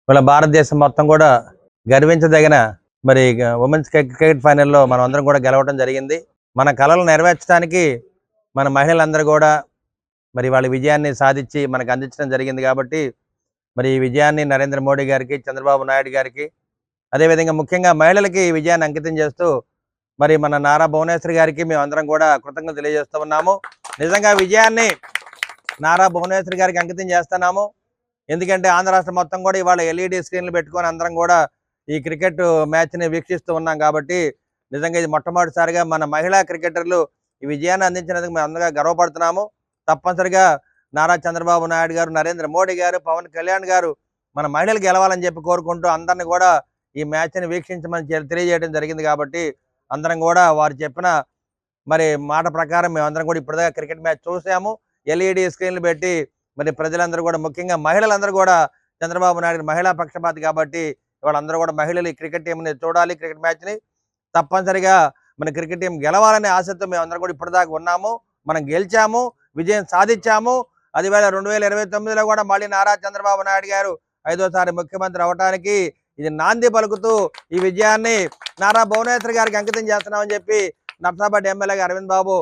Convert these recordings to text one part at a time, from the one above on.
మన భారతదేశం మొత్తం కూడా గర్వించదగిన మరి ఉమెన్స్ క్రికెట్ ఫైనల్లో మనం అందరం కూడా గెలవడం జరిగింది. మన కలలు నెరవేర్చడానికి మన మహిళలందరూ కూడా మరి వాళ్ళ విజయాన్ని సాధించి మనకు అందించడం జరిగింది. కాబట్టి మరి ఈ విజయాన్ని నరేంద్ర మోడీ గారికి, చంద్రబాబు నాయుడు గారికి, అదేవిధంగా ముఖ్యంగా మహిళలకి ఈ విజయాన్ని అంకితం చేస్తూ మరి మన నారా భువనేశ్వరి గారికి మేమందరం కూడా కృతజ్ఞతలు తెలియజేస్తూ ఉన్నాము. నిజంగా విజయాన్ని నారా భువనేశ్వరి గారికి అంకితం చేస్తున్నాము. ఎందుకంటే ఆంధ్ర రాష్ట్రం మొత్తం కూడా ఇవాళ ఎల్ఈడి స్క్రీన్లు పెట్టుకొని అందరం కూడా ఈ క్రికెట్ మ్యాచ్ని వీక్షిస్తూ ఉన్నాం. కాబట్టి నిజంగా ఇది మొట్టమొదటిసారిగా మన మహిళా క్రికెటర్లు ఈ విజయాన్ని అందించినందుకు మేము అందరిగా గర్వపడుతున్నాము. తప్పనిసరిగా నారా చంద్రబాబు నాయుడు గారు, నరేంద్ర మోడీ గారు, పవన్ కళ్యాణ్ గారు మన మహిళలు గెలవాలని చెప్పి కోరుకుంటూ అందరిని కూడా ఈ మ్యాచ్ని వీక్షించమని తెలియజేయడం జరిగింది. కాబట్టి అందరం కూడా వారు చెప్పిన మరి మాట ప్రకారం మేమందరం కూడా ఇప్పటిదాకా క్రికెట్ మ్యాచ్ చూసాము. ఎల్ఈడి స్క్రీన్లు పెట్టి మరి ప్రజలందరూ కూడా ముఖ్యంగా మహిళలందరూ కూడా చంద్రబాబు నాయుడు మహిళా పక్షపాతి కాబట్టి వాళ్ళందరూ కూడా మహిళలు ఈ క్రికెట్ టీంని చూడాలి. క్రికెట్ మ్యాచ్ని తప్పనిసరిగా మన క్రికెట్ టీం గెలవాలనే ఆశతో మేమందరం కూడా ఇప్పటిదాకా ఉన్నాము. మనం గెలిచాము, విజయం సాధించాము. అది 2029లో కూడా మళ్ళీ నారా చంద్రబాబు నాయుడు గారు 5వ సారి ముఖ్యమంత్రి అవడానికి ఇది నాంది పలుకుతూ ఈ విజయాన్ని నారా భువనేశ్వరి గారికి అంకితం చేస్తున్నామని చెప్పి నర్సాపేట ఎమ్మెల్యే అరవింద్ బాబు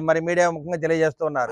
మరి మీడియా ముఖంగా తెలియజేస్తున్నారు.